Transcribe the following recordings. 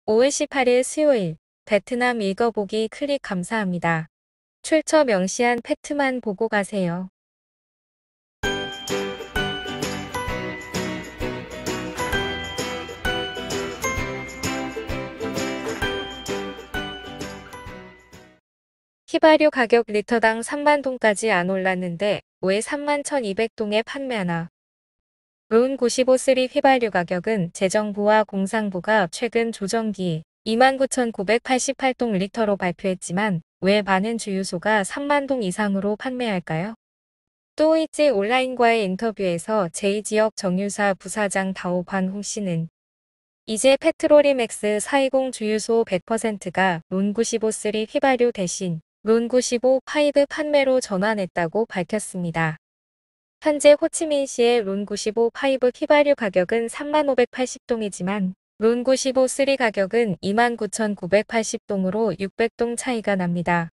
5월 18일 수요일 베트남 읽어보기 클릭 감사합니다. 출처 명시한 팩트만 보고 가세요. 휘발유 가격 리터당 3만 동까지 안 올랐는데 왜 3만 1,200동에 판매하나? 론 95 휘발유 가격은 재정부와 공상부가 최근 조정기 29,988동 리터로 발표했지만 왜 많은 주유소가 3만 동 이상으로 판매할까요? 또이지 온라인과의 인터뷰에서 제2지역 정유사 부사장 다오관 씨는 이제 페트로리맥스 420 주유소 100%가 론 95 휘발유 대신 론 95 파이브 판매로 전환했다고 밝혔습니다. 현재 호치민시의 론 95 파이브 휘발유 가격은 3580동이지만 론 95 가격은 29,980동으로 600동 차이가 납니다.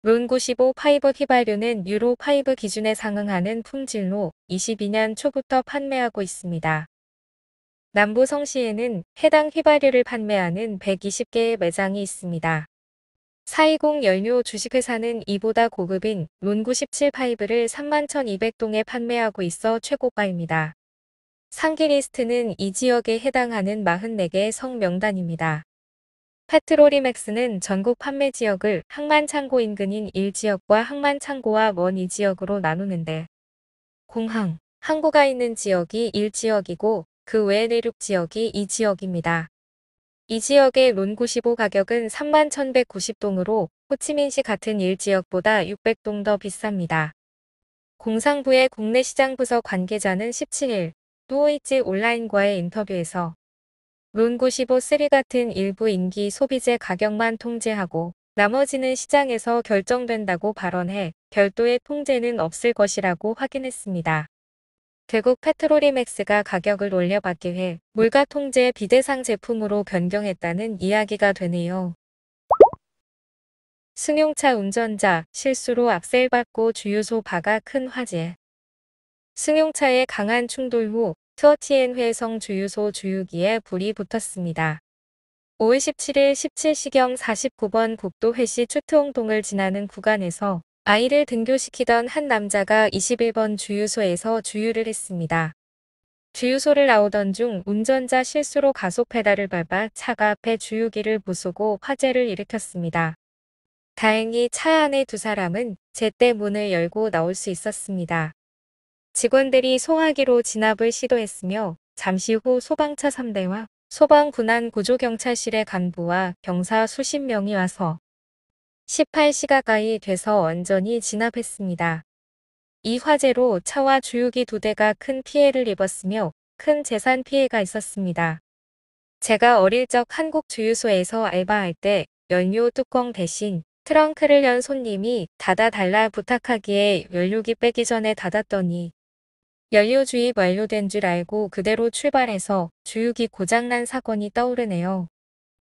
론 95 파이브 휘발유는 유로 5 기준에 상응하는 품질로 22년 초부터 판매하고 있습니다. 남부 성시에는 해당 휘발유를 판매하는 120개의 매장이 있습니다. 420 연료 주식회사는 이보다 고급인 론 97 파이브를 31,200동에 판매하고 있어 최고가입니다. 상기 리스트는 이 지역에 해당하는 44개의 성 명단입니다. 페트로리맥스는 전국 판매 지역을 항만창고 인근인 1지역과 항만창고와 먼 2지역으로 나누는데 공항, 항구가 있는 지역이 1지역이고 그 외 내륙 지역이 2지역입니다. 이 지역의 론 95 가격은 31,190동으로 호치민시 같은 1지역보다 600동 더 비쌉니다. 공상부의 국내 시장 부서 관계자는 17일 또이지 온라인과의 인터뷰에서 론 95 같은 일부 인기 소비재 가격만 통제하고 나머지는 시장에서 결정된다고 발언해 별도의 통제는 없을 것이라고 확인했습니다. 결국 페트로리맥스가 가격을 올려받기 위해 물가 통제 비대상 제품으로 변경했다는 이야기가 되네요. 승용차 운전자 실수로 악셀 밟고 주유소 박아 큰 화재. 승용차의 강한 충돌 후 트어티엔 회성 주유소 주유기에 불이 붙었습니다. 5월 17일 17시경 49번 국도 회시 추트홍동을 지나는 구간에서 아이를 등교시키던 한 남자가 21번 주유소에서 주유를 했습니다. 주유소를 나오던 중 운전자 실수로 가속 페달을 밟아 차가 앞에 주유기를 부수고 화재를 일으켰습니다. 다행히 차 안에 두 사람은 제때 문을 열고 나올 수 있었습니다. 직원들이 소화기로 진압을 시도했으며 잠시 후 소방차 3대와 소방군안구조경찰실의 간부와 병사 수십 명이 와서 18시 가까이 돼서 완전히 진압했습니다. 이 화재로 차와 주유기 2대가 큰 피해를 입었으며 큰 재산 피해가 있었습니다. 제가 어릴 적 한국 주유소에서 알바할 때 연료 뚜껑 대신 트렁크를 연 손님이 닫아달라 부탁하기에 연료기 빼기 전에 닫았더니 연료 주입 완료된 줄 알고 그대로 출발해서 주유기 고장난 사건이 떠오르네요.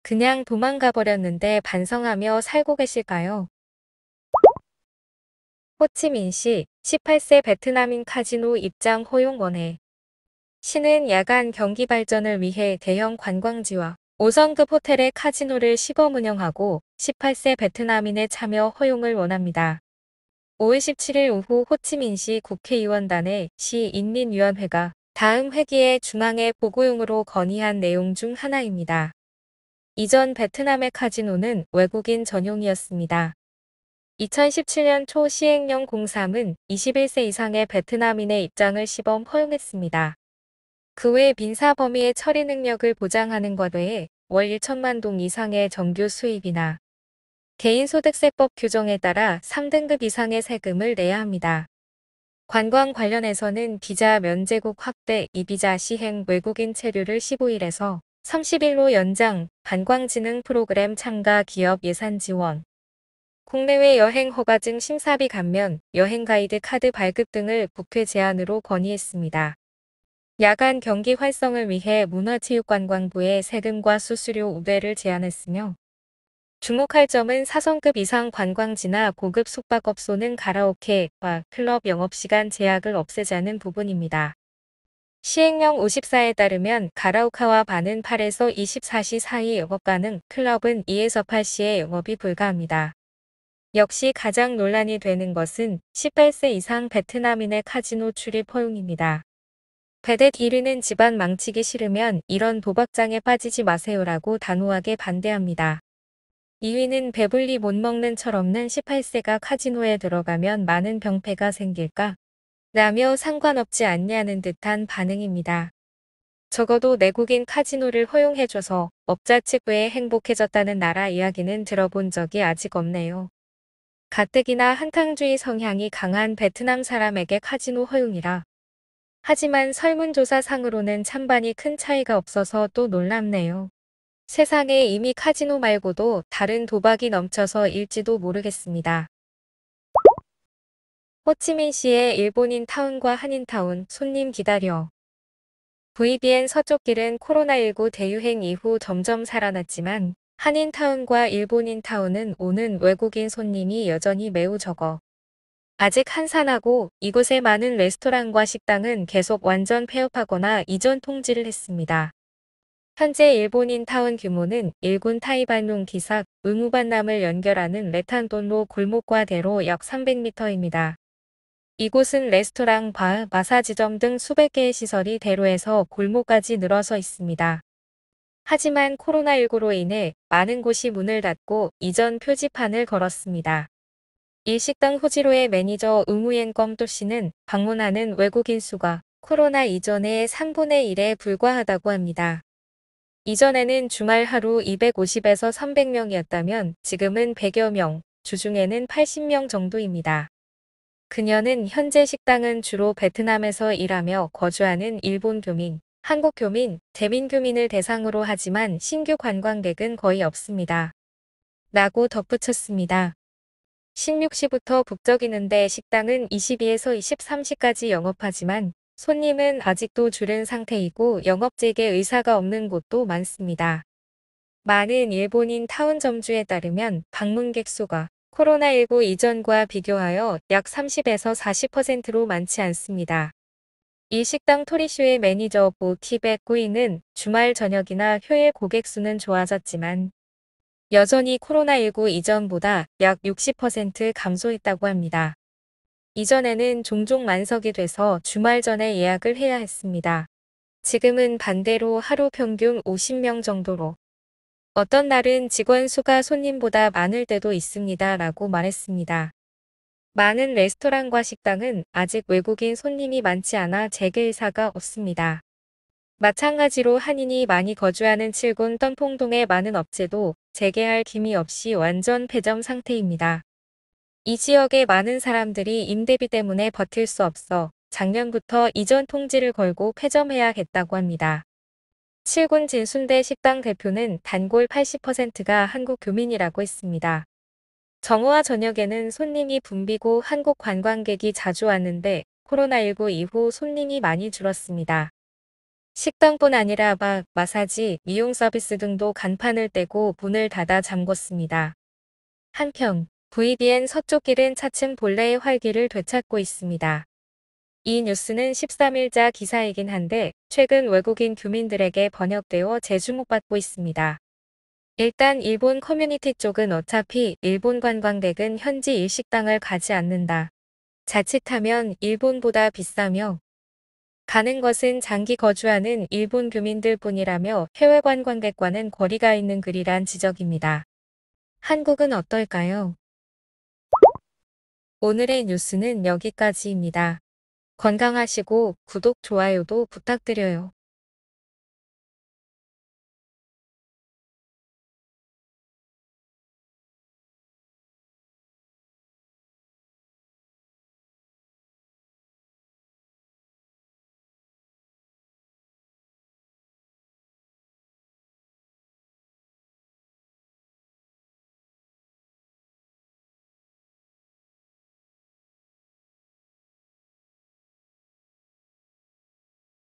그냥 도망가 버렸는데 반성하며 살고 계실까요? 호치민시 18세 베트남인 카지노 입장 허용 원해. 시는 야간 경기 발전을 위해 대형 관광지와 5성급 호텔의 카지노를 시범 운영하고 18세 베트남인의 참여 허용을 원합니다. 5월 17일 오후 호치민시 국회의원단의 시인민위원회가 다음 회기에 중앙에 보고용으로 건의한 내용 중 하나입니다. 이전 베트남의 카지노는 외국인 전용이었습니다. 2017년 초 시행령 03은 21세 이상의 베트남인의 입장을 시범 허용했습니다. 그 외 민사 범위의 처리 능력을 보장하는 것 외에 월 1천만 동 이상의 정규 수입이나 개인소득세법 규정에 따라 3등급 이상의 세금을 내야 합니다. 관광 관련해서는 비자 면제국 확대, 이비자 시행, 외국인 체류를 15일에서 30일로 연장, 관광진흥 프로그램 참가 기업 예산 지원, 국내외 여행 허가증 심사비 감면, 여행 가이드 카드 발급 등을 국회 제안으로 건의했습니다. 야간 경기 활성을 위해 문화체육관광부에 세금과 수수료 우대를 제안했으며 주목할 점은 4성급 이상 관광지나 고급 숙박업소는 가라오케, 바, 클럽 영업시간 제약을 없애자는 부분입니다. 시행령 54에 따르면 가라오카와 바는 8에서 24시 사이 영업 가능, 클럽은 2에서 8시에 영업이 불가합니다. 역시 가장 논란이 되는 것은 18세 이상 베트남인의 카지노 출입 허용입니다. 베댓 1위는 집안 망치기 싫으면 이런 도박장에 빠지지 마세요라고 단호하게 반대합니다. 2위는 배불리 못 먹는 철없는 18세가 카지노에 들어가면 많은 병폐가 생길까? 라며 상관없지 않냐는 듯한 반응입니다. 적어도 내국인 카지노를 허용해줘서 업자 측 외에 행복해졌다는 나라 이야기는 들어본 적이 아직 없네요. 가뜩이나 한탕주의 성향이 강한 베트남 사람에게 카지노 허용이라. 하지만 설문조사상으로는 찬반이 큰 차이가 없어서 또 놀랍네요. 세상에 이미 카지노 말고도 다른 도박이 넘쳐서 일지도 모르겠습니다. 호치민시의 일본인 타운과 한인타운, 손님 기다려. VBN 서쪽 길은 코로나19 대유행 이후 점점 살아났지만 한인타운과 일본인타운은 오는 외국인 손님이 여전히 매우 적어 아직 한산하고 이곳의 많은 레스토랑과 식당은 계속 완전 폐업하거나 이전 통지를 했습니다. 현재 일본인타운 규모는 일군 타이반용 기사, 의무반남을 연결하는 레탄돈로 골목과 대로 약 300m입니다. 이곳은 레스토랑, 바, 마사지점 등 수백 개의 시설이 대로에서 골목까지 늘어서 있습니다. 하지만 코로나19로 인해 많은 곳이 문을 닫고 이전 표지판을 걸었습니다. 일식당 호지로의 매니저 응우옌검도 씨는 방문하는 외국인 수가 코로나 이전의 3분의 1에 불과하다고 합니다. 이전에는 주말 하루 250에서 300명이었다면 지금은 100여 명, 주중에는 80명 정도입니다. 그녀는 현재 식당은 주로 베트남에서 일하며 거주하는 일본 교민, 한국 교민, 대민 교민을 대상으로 하지만 신규 관광객은 거의 없습니다. 라고 덧붙였습니다. 16시부터 북적이는데 식당은 22에서 23시까지 영업하지만 손님은 아직도 줄은 상태이고 영업 재개 의사가 없는 곳도 많습니다. 많은 일본인 타운 점주에 따르면 방문객 수가 코로나19 이전과 비교하여 약 30에서 40%로 많지 않습니다. 이 식당 토리쇼의 매니저 보 티벳 구이는 주말 저녁이나 휴일 고객 수는 좋아졌지만 여전히 코로나19 이전보다 약 60% 감소했다고 합니다. 이전에는 종종 만석이 돼서 주말 전에 예약을 해야 했습니다. 지금은 반대로 하루 평균 50명 정도로 어떤 날은 직원 수가 손님보다 많을 때도 있습니다. 라고 말했습니다. 많은 레스토랑과 식당은 아직 외국인 손님이 많지 않아 재개 의사가 없습니다. 마찬가지로 한인이 많이 거주하는 칠군 던퐁동의 많은 업체도 재개할 기미 없이 완전 폐점 상태입니다. 이 지역의 많은 사람들이 임대비 때문에 버틸 수 없어 작년부터 이전 통지를 걸고 폐점해야겠다고 합니다. 7군 진순대 식당 대표는 단골 80%가 한국 교민이라고 했습니다. 정오와 저녁에는 손님이 붐비고 한국 관광객이 자주 왔는데 코로나19 이후 손님이 많이 줄었습니다. 식당뿐 아니라 바, 마사지, 미용 서비스 등도 간판을 떼고 문을 닫아 잠궜습니다. 한편 VBN 서쪽 길은 차츰 본래의 활기를 되찾고 있습니다. 이 뉴스는 13일자 기사이긴 한데 최근 외국인 교민들에게 번역되어 재주목받고 있습니다. 일단 일본 커뮤니티 쪽은 어차피 일본 관광객은 현지 일식당을 가지 않는다. 자칫하면 일본보다 비싸며 가는 것은 장기 거주하는 일본 교민들 뿐이라며 해외 관광객과는 거리가 있는 글이란 지적입니다. 한국은 어떨까요? 오늘의 뉴스는 여기까지입니다. 건강하시고 구독, 좋아요도 부탁드려요.